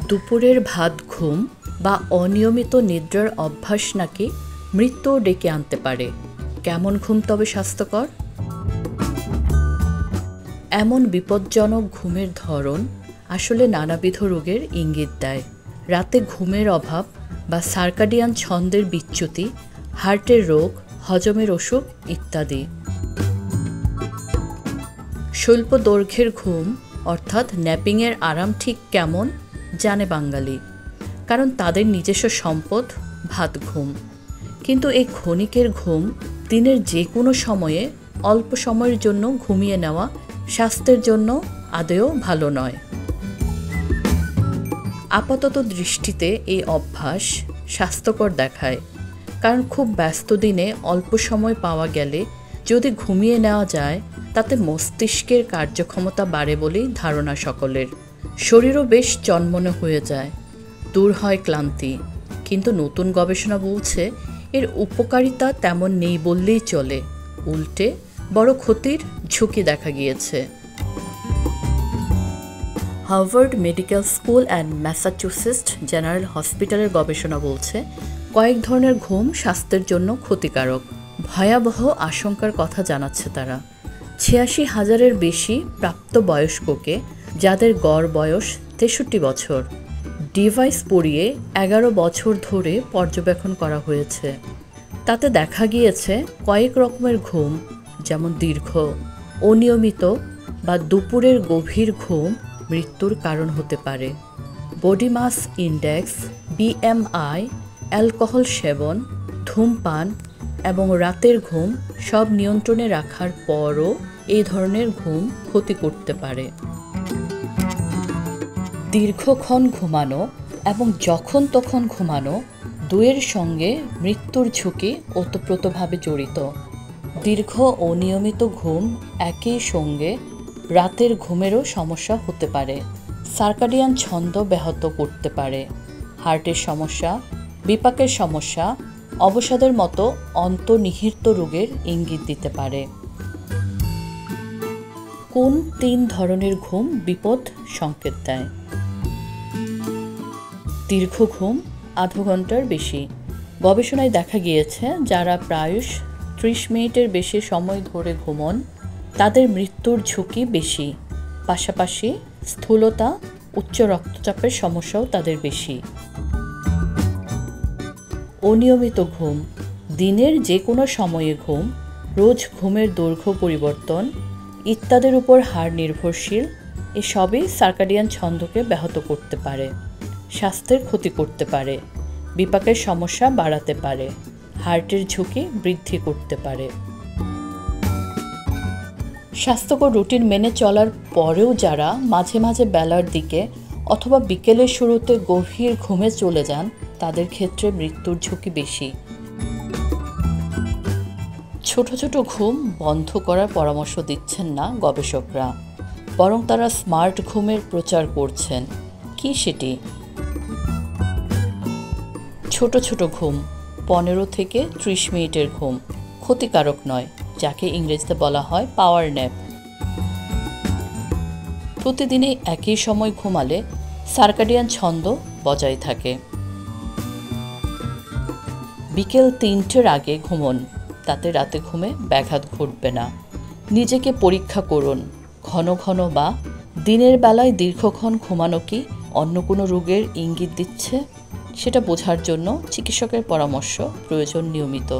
দুপুরের ভাত ঘুম বা অনিয়মিত নিদ্রার অভ্যাস নাকি মৃত্যু ডেকে আনতে পারে। কেমন ঘুম তবে স্বাস্থ্যকর? এমন বিপজ্জনক ঘুমের ধরন আসলে নানাবিধ রোগের ইঙ্গিত দেয়। রাতে ঘুমের অভাব বা সার্কাডিয়ান ছন্দের বিচ্যুতি, হার্টের রোগ, হজমের অসুখ ইত্যাদি। স্বল্প দৈর্ঘ্যের ঘুম অর্থাৎ ন্যাপিংয়ের আরাম ঠিক কেমন জানে বাঙালি, কারণ তাদের নিজস্ব সম্পদ ভাত ঘুম। কিন্তু এই ক্ষণিকের ঘুম দিনের যে কোনো সময়ে অল্প সময়ের জন্য ঘুমিয়ে নেওয়া স্বাস্থ্যের জন্য আদৌ ভালো নয়। আপাতত দৃষ্টিতে এই অভ্যাস স্বাস্থ্যকর দেখায়, কারণ খুব ব্যস্ত দিনে অল্প সময় পাওয়া গেলে যদি ঘুমিয়ে নেওয়া যায় তাতে মস্তিষ্কের কার্যক্ষমতা বাড়ে বলেই ধারণা সকলের। শরীরও বেশ চনমনে হয়ে যায়, দূর হয় ক্লান্তি। কিন্তু নতুন গবেষণা বলছে এর উপকারিতা তেমন নেই বললেই চলে, উল্টে বড় ক্ষতির ঝুঁকি দেখা গিয়েছে। Harvard medical school and Massachusetts general হসপিটালের গবেষণা বলছে কয়েক ধরনের ঘুম স্বাস্থ্যের জন্য ক্ষতিকারক। ভয়াবহ আশঙ্কার কথা জানাচ্ছে তারা। ৮৬,০০০-এর বেশি প্রাপ্তবয়স্ককে, যাদের গড় বয়স ৬৩ বছর, ডিভাইস পরিয়ে ১১ বছর ধরে পর্যবেক্ষণ করা হয়েছে। তাতে দেখা গিয়েছে কয়েক রকমের ঘুম, যেমন দীর্ঘ, অনিয়মিত বা দুপুরের গভীর ঘুম মৃত্যুর কারণ হতে পারে। Body mass index, BMI, alcohol সেবন, ধূমপান এবং রাতের ঘুম সব নিয়ন্ত্রণে রাখার পরও এই ধরনের ঘুম ক্ষতি করতে পারে। দীর্ঘক্ষণ ঘুমানো এবং যখন তখন ঘুমানো দুয়ের সঙ্গে মৃত্যুর ঝুঁকি ওতপ্রোতভাবে জড়িত। দীর্ঘ অনিয়মিত ঘুম একই সঙ্গে রাতের ঘুমেরও সমস্যা হতে পারে, সার্কাডিয়ান ছন্দ ব্যাহত করতে পারে, হার্টের সমস্যা, বিপাকের সমস্যা, অবসাদের মতো অন্তর্নিহিত রোগের ইঙ্গিত দিতে পারে। কোন ৩ ধরনের ঘুম বিপদ সংকেত দেয়? দীর্ঘ ঘুম, আধা ঘন্টার বেশি। গবেষণায় দেখা গিয়েছে যারা প্রায়শ ৩০ মিনিটের বেশি সময় ধরে ঘুমন তাদের মৃত্যুর ঝুঁকি বেশি। পাশাপাশি স্থূলতা, উচ্চ রক্তচাপের সমস্যাও তাদের বেশি। অনিয়মিত ঘুম, দিনের যে কোনো সময়ে ঘুম, রোজ ঘুমের দৈর্ঘ্য পরিবর্তন ইত্যাদির উপর হার নির্ভরশীল। এসবই সার্কাডিয়ান ছন্দকে ব্যাহত করতে পারে, স্বাস্থ্যের ক্ষতি করতে পারে, বিপাকের সমস্যা বাড়াতে পারে, হার্টের ঝুঁকি বৃদ্ধি করতে পারে। স্বাস্থ্যকর রুটিন মেনে চলার পরেও যারা মাঝে মাঝে বেলার দিকে অথবা বিকেলের শুরুতে গভীর ঘুমে চলে যান তাদের ক্ষেত্রে মৃত্যুর ঝুঁকি বেশি। ছোট ছোট ঘুম বন্ধ করার পরামর্শ দিচ্ছেন না গবেষকরা, বরং তারা স্মার্ট ঘুমের প্রচার করছেন। কি সেটি? ছোট ছোট ঘুম, ১৫ থেকে ৩০ মিনিটের ঘুম, ক্ষতিকারক নয়, যাকে ইংরেজিতে বলা হয় পাওয়ার ন্যাপ। প্রতিদিনে একই সময় ঘুমালে সার্কাডিয়ান ছন্দ বজায় থাকে। বিকেল ৩টের আগে ঘুমন, তাতে রাতে ঘুমে ব্যাঘাত ঘটবে না। নিজেকে পরীক্ষা করুন, ঘন ঘন বা দিনের বেলায় দীর্ঘক্ষণ ঘুমানো কি অন্য কোনো রোগের ইঙ্গিত দিচ্ছে সেটা বোঝার জন্য চিকিৎসকের পরামর্শ প্রয়োজন নিয়মিত।